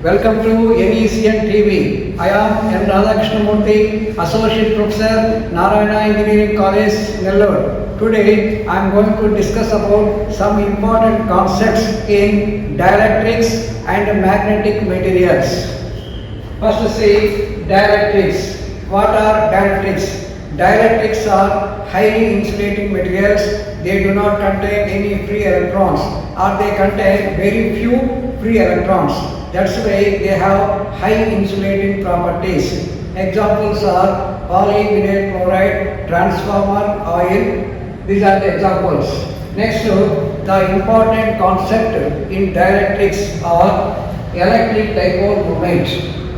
Welcome to NECN TV. I am Radha Murthy, Associate Professor, Narayana Engineering College, Nellore. Today I am going to discuss about some important concepts in dielectrics and magnetic materials. First see dielectrics. What are dielectrics? Dielectrics are highly insulating materials. They do not contain any free electrons, or they contain very few free electrons. That's why they have high insulating properties. Examples are polyvinyl chloride, transformer oil. These are the examples. Next, the important concept in dielectrics are electric dipole moment.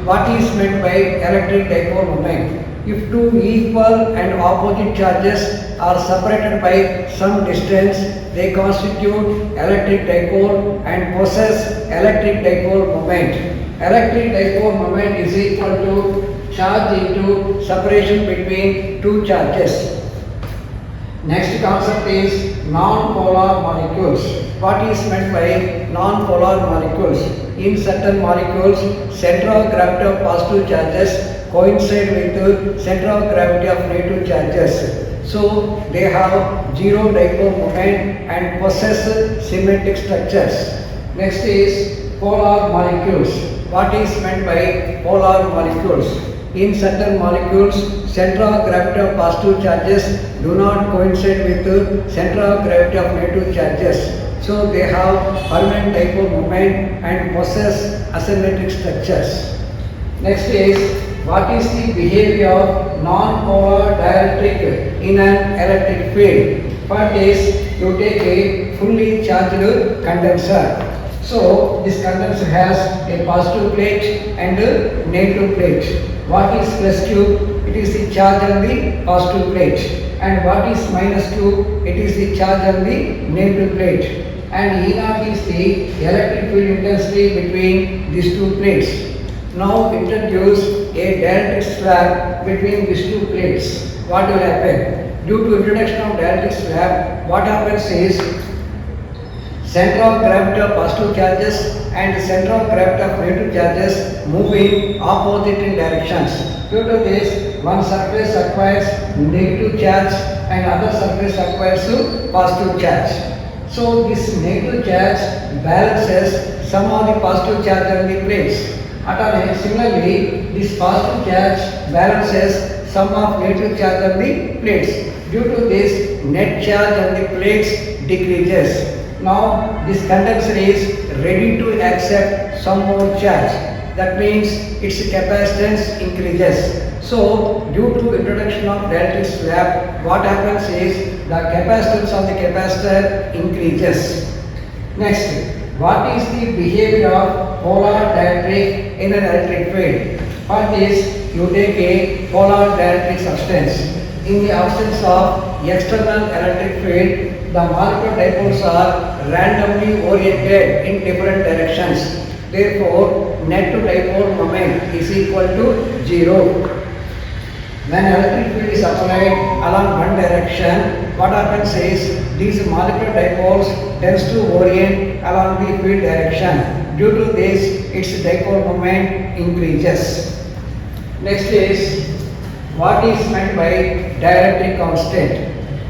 What is meant by electric dipole moment? If two equal and opposite charges are separated by some distance, they constitute electric dipole and possess electric dipole moment. Electric dipole moment is equal to charge into separation between two charges. Next concept is non-polar molecules. What is meant by non-polar molecules? In certain molecules, center of gravity of positive charges coincide with the center of gravity of negative charges. So they have zero dipole moment and possess symmetric structures. Next is polar molecules. What is meant by polar molecules? In certain molecules, center of gravity of positive charges do not coincide with the center of gravity of negative charges. So they have permanent dipole moment and possess asymmetric structures. Next is what is the behavior of non-polar dielectric in an electric field? First is you take a fully charged condenser. So this condenser has a positive plate and a negative plate. What is plus Q? It is the charge on the positive plate. And what is minus Q? It is the charge on the negative plate. And E0 is the electric field intensity between these two plates. Now introduce a dielectric slab between these two plates. What will happen? Due to introduction of dielectric slab, what happens is center of gravity of positive charges and center of gravity of negative charges move in opposite in directions. Due to this, one surface acquires negative charge and other surface acquires positive charge. So this negative charge balances some of the positive charge on the plates. Similarly, this positive charge balances some of negative charge on the plates. Due to this, net charge on the plates decreases. Now, this condenser is ready to accept some more charge. That means its capacitance increases. So, due to introduction of dielectric slab, what happens is the capacitance of the capacitor increases. Next, what is the behavior of polar dielectric in an electric field? First is you take a polar dielectric substance. In the absence of external electric field, the molecular dipoles are randomly oriented in different directions. Therefore, net to dipole moment is equal to 0. When electric field is applied along one direction, what happens is these molecular dipoles tends to orient along the field direction. Due to this, its dipole moment increases. Next is what is meant by dielectric constant.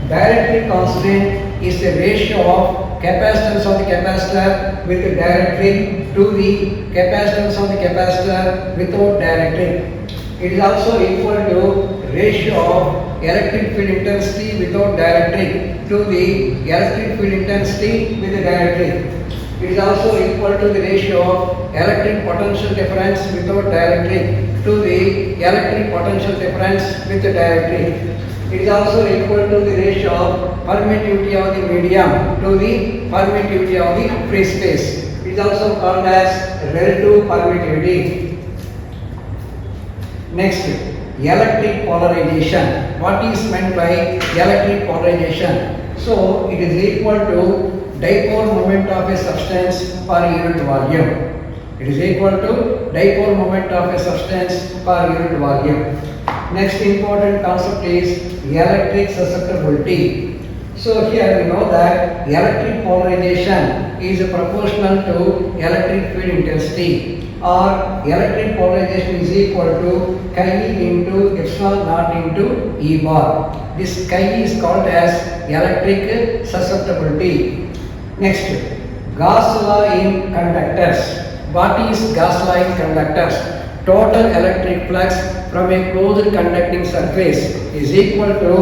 Dielectric constant is the ratio of capacitance of the capacitor with the dielectric to the capacitance of the capacitor without dielectric. It is also equal to ratio of electric field intensity without dielectric to the electric field intensity with the dielectric. It is also equal to the ratio of electric potential difference without dielectric to the electric potential difference with the dielectric. It is also equal to the ratio of permittivity of the medium to the permittivity of the free space. It is also called as relative permittivity. Next, electric polarization. What is meant by electric polarization? So, it is equal to dipole moment of a substance per unit volume. It is equal to dipole moment of a substance per unit volume. Next important concept is electric susceptibility. So here we know that electric polarization is proportional to electric field intensity. or electric polarization is equal to chi into epsilon naught into E bar. This chi is called as electric susceptibility. Next, Gauss law in conductors. What is Gauss law in conductors? Total electric flux from a closed conducting surface is equal to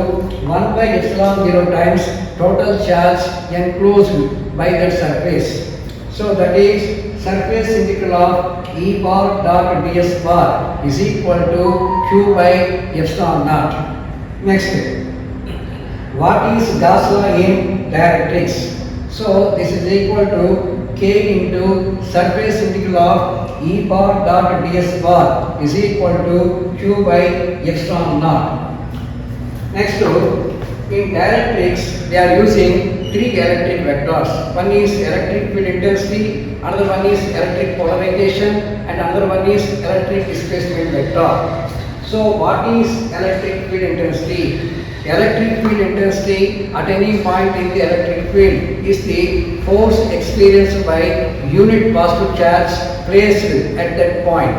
1 by epsilon 0 times total charge enclosed by that surface. So that is surface integral of E bar dot ds bar is equal to Q by epsilon naught. Next, what is Gauss law in dielectrics? So this is equal to K into surface integral of E bar dot ds bar is equal to Q by epsilon naught. Next, in dielectrics we are using three electric vectors. One is electric field intensity, another one is electric polarization, and another one is electric displacement vector. So what is electric field intensity? Electric field intensity at any point in the electric field is the force experienced by unit positive charge placed at that point.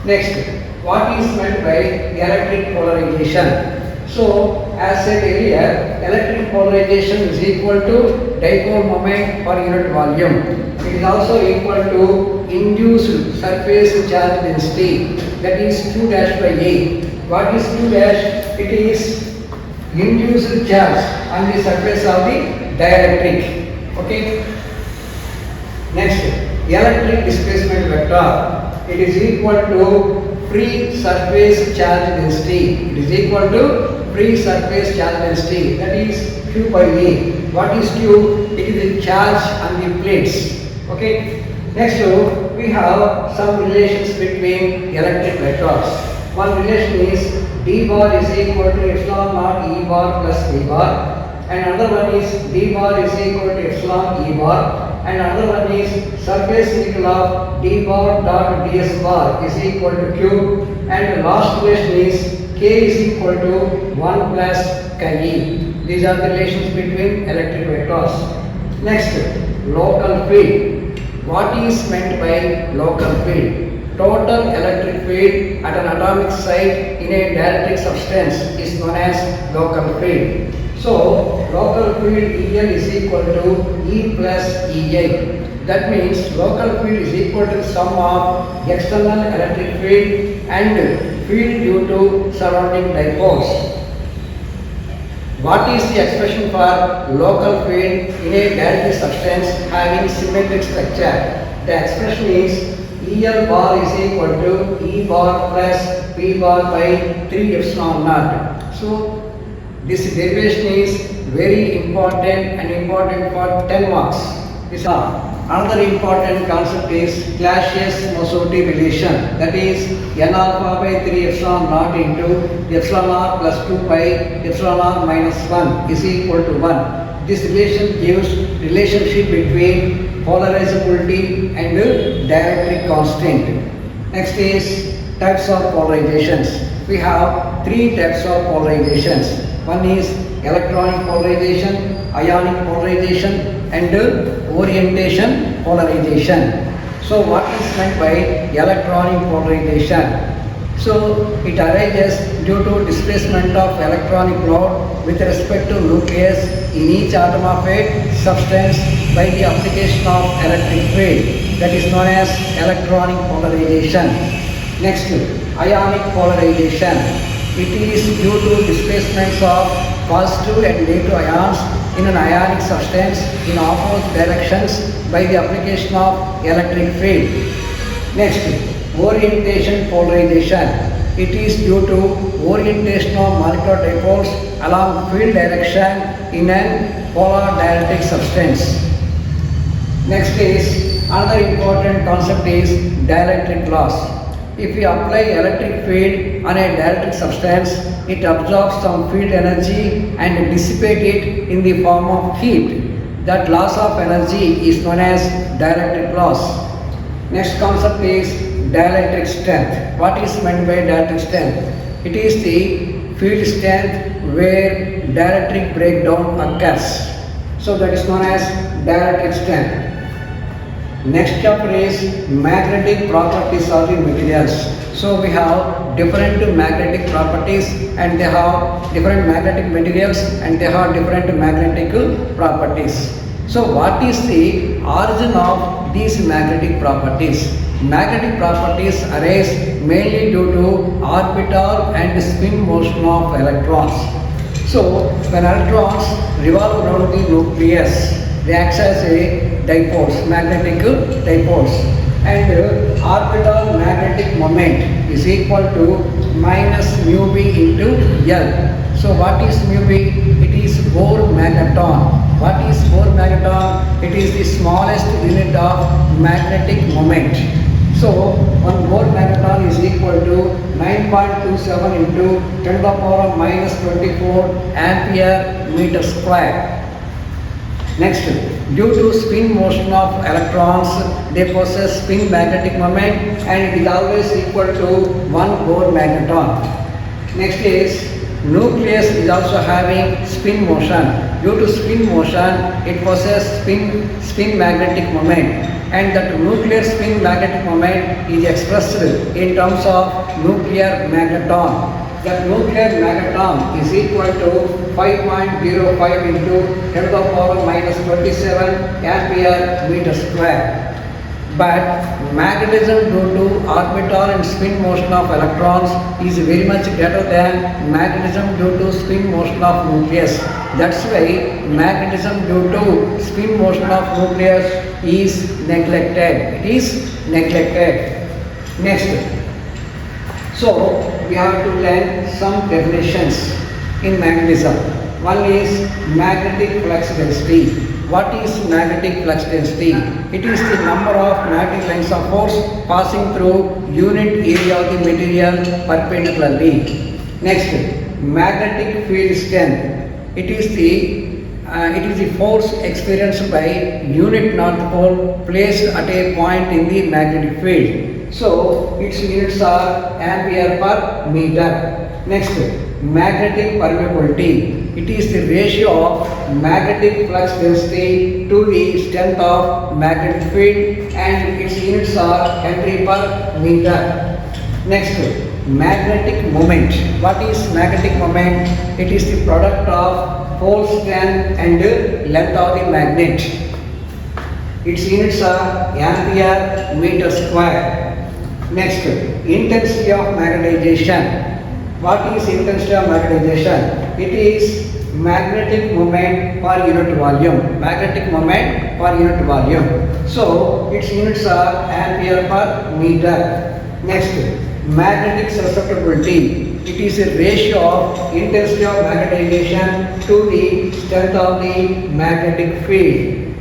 Next, what is meant by electric polarization? So, as said earlier, electric polarization is equal to dipole moment per unit volume. It is also equal to induced surface charge density, that is Q dash by A. What is Q dash? It is induced charge on the surface of the dielectric. Okay. Next, electric displacement vector. It is equal to free surface charge density. It is equal to free surface charge density, that is Q by A. What is Q? It is the charge on the plates. Okay. Next, we have some relations between electric vectors. One relation is D bar is equal to epsilon naught E bar plus V bar, and another one is D bar is equal to epsilon E bar, and another one is surface integral of D bar dot ds bar is equal to Q, and the last relation is K is equal to 1 plus chi E. These are the relations between electric vectors. Next, local field. What is meant by local field? Total electric field at an atomic site in a dielectric substance is known as local field. So, local field EL is equal to E plus EI. That means local field is equal to the sum of external electric field and field due to surrounding dipoles. What is the expression for local field in a dielectric substance having symmetric structure? The expression is EL bar is equal to E bar plus P bar by 3 epsilon naught. So, this derivation is very important and important for 10 marks. Another important concept is Clausius-Mosotty relation, that is N alpha by 3 epsilon naught into epsilon r plus 2 pi epsilon r minus 1 is equal to 1. This relation gives relationship between polarizability and dielectric constant. Next is types of polarizations. We have three types of polarizations. One is electronic polarization, ionic polarization, and orientation polarization. So what is meant by electronic polarization? So it arises due to displacement of electronic load with respect to nucleus in each atom of a substance by the application of electric field, that is known as electronic polarization. Next, ionic polarization. It is due to displacements of positive and negative ions in an ionic substance in opposite directions by the application of electric field. Next, orientation polarization. It is due to orientation of molecular dipoles along field direction in a polar dielectric substance. Next is another important concept is dielectric loss. If we apply electric field on a dielectric substance, it absorbs some field energy and dissipate it in the form of heat. That loss of energy is known as dielectric loss. Next concept is dielectric strength. What is meant by dielectric strength? It is the field strength where dielectric breakdown occurs. So that is known as dielectric strength. Next chapter is magnetic properties of the materials. So we have different magnetic properties and they have different magnetic materials and they have different magnetic properties. So what is the origin of these magnetic properties? Magnetic properties arise mainly due to orbital and spin motion of electrons. So when electrons revolve around the nucleus, they act as a dipoles, magnetic dipoles, and orbital magnetic moment is equal to minus mu b into L. So what is mu b? It is Bohr magneton. What is Bohr magneton? It is the smallest unit of magnetic moment. So 1 Bohr magneton is equal to 9.27 into 10 to the power of minus 24 ampere meter square. Next, due to spin motion of electrons, they possess spin magnetic moment and it is always equal to 1 Bohr magneton. Next is nucleus is also having spin motion. Due to spin motion, it possesses spin magnetic moment, and that nuclear spin magnetic moment is expressed in terms of nuclear magneton. That nuclear magneton is equal to 5.05 into 10 to the power minus 27 ampere meter square. But magnetism due to orbital and spin motion of electrons is very much greater than magnetism due to spin motion of nucleus. That's why magnetism due to spin motion of nucleus is neglected. It is neglected. Next. So we have to learn some definitions in magnetism. One is magnetic flux density. What is magnetic flux density? It is the number of magnetic lines of force passing through unit area of the material perpendicularly. Next, magnetic field strength. It is the force experienced by unit north pole placed at a point in the magnetic field. So its units are ampere per meter. Next, magnetic permeability. It is the ratio of magnetic flux density to the strength of magnetic field and its units are Henry per meter. Next, magnetic moment. What is magnetic moment? It is the product of pole strength and length of the magnet. Its units are ampere meter square. Next, intensity of magnetization. What is intensity of magnetization? It is magnetic moment per unit volume. Magnetic moment per unit volume. So its units are ampere per meter. Next, magnetic susceptibility. It is a ratio of intensity of magnetization to the strength of the magnetic field.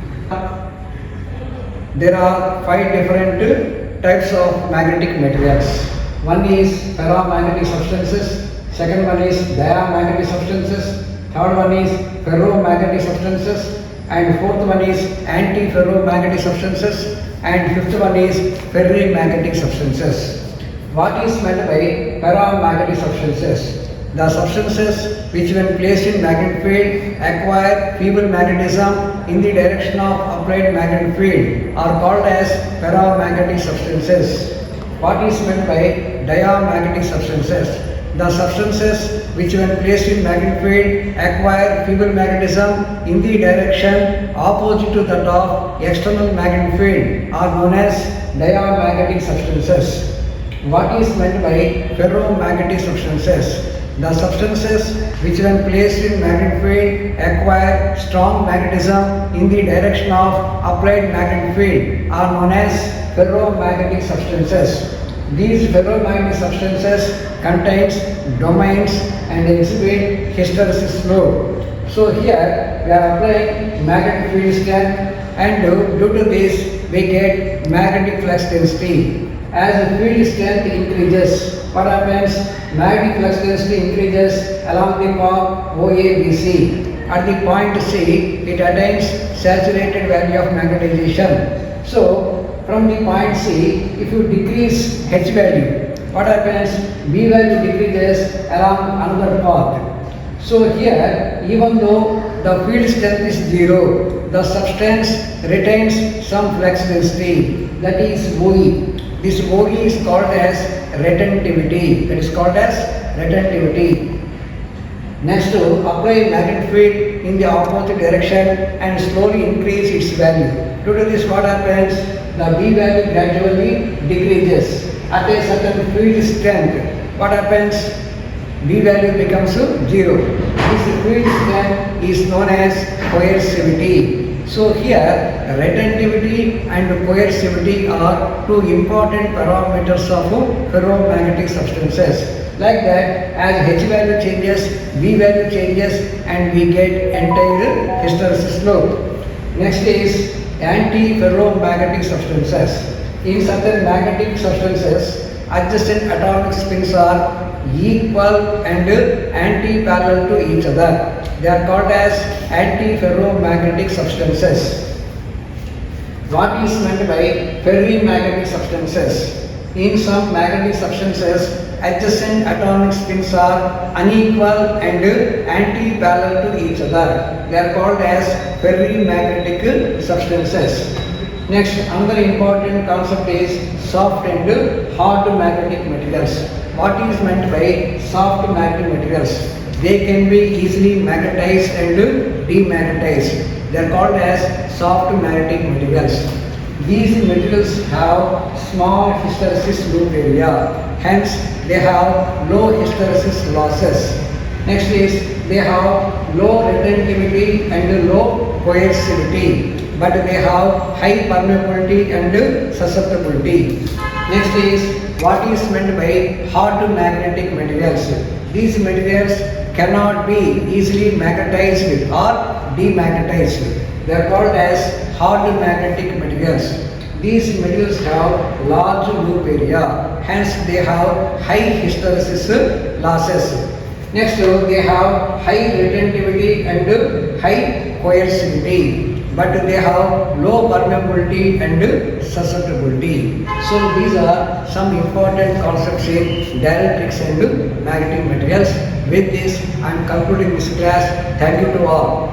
There are 5 different types of magnetic materials. One is paramagnetic substances, second one is diamagnetic substances, third one is ferromagnetic substances, and fourth one is anti-ferromagnetic substances, and fifth one is ferrimagnetic substances. What is meant by paramagnetic substances? The substances which when placed in magnetic field acquire feeble magnetism in the direction of applied magnetic field are called as paramagnetic substances. What is meant by diamagnetic substances? The substances which when placed in magnetic field acquire feeble magnetism in the direction opposite to that of external magnetic field are known as diamagnetic substances. What is meant by ferromagnetic substances? The substances which when placed in magnetic field acquire strong magnetism in the direction of applied magnetic field are known as ferromagnetic substances. These ferromagnetic substances contains domains and exhibit hysteresis flow. So here we are applying magnetic field strength and due to this we get magnetic flux density. As the field strength increases, what happens? Magnetic flux density increases along the path OABC. At the point C, it attains saturated value of magnetization. So from the point C, if you decrease H value, what happens? B value decreases along another path. So here, even though the field strength is 0, the substance retains some flux density, that is OE. This OE is called as retentivity. That is called as retentivity. Next, apply magnetic field in the opposite direction and slowly increase its value. Due to this, what happens? The B value gradually decreases. At a certain field strength, what happens? B value becomes 0. This field strength is known as coercivity. So here, retentivity and coercivity are two important parameters of ferromagnetic substances. Like that, as H value changes, B value changes, and we get entire hysteresis loop. Next is anti-ferromagnetic substances. In certain magnetic substances, adjacent atomic spins are equal and anti-parallel to each other. They are called as anti-ferromagnetic substances. What is meant by ferrimagnetic substances? In some magnetic substances, adjacent atomic spins are unequal and anti-parallel to each other. They are called as ferrimagnetic substances. Next, another important concept is soft and hard magnetic materials. What is meant by soft magnetic materials? They can be easily magnetized and demagnetized. They are called as soft magnetic materials. These materials have small hysteresis loop area, hence they have low hysteresis losses. Next is they have low retentivity and low coercivity, but they have high permeability and susceptibility. Next is what is meant by hard magnetic materials. These materials cannot be easily magnetized or demagnetized. They are called as hard magnetic materials. These materials have large loop area, hence they have high hysteresis losses. Next, they have high retentivity and high coercivity, but they have low permeability and susceptibility. So these are some important concepts in dielectrics and magnetic materials. With this, I am concluding this class. Thank you to all.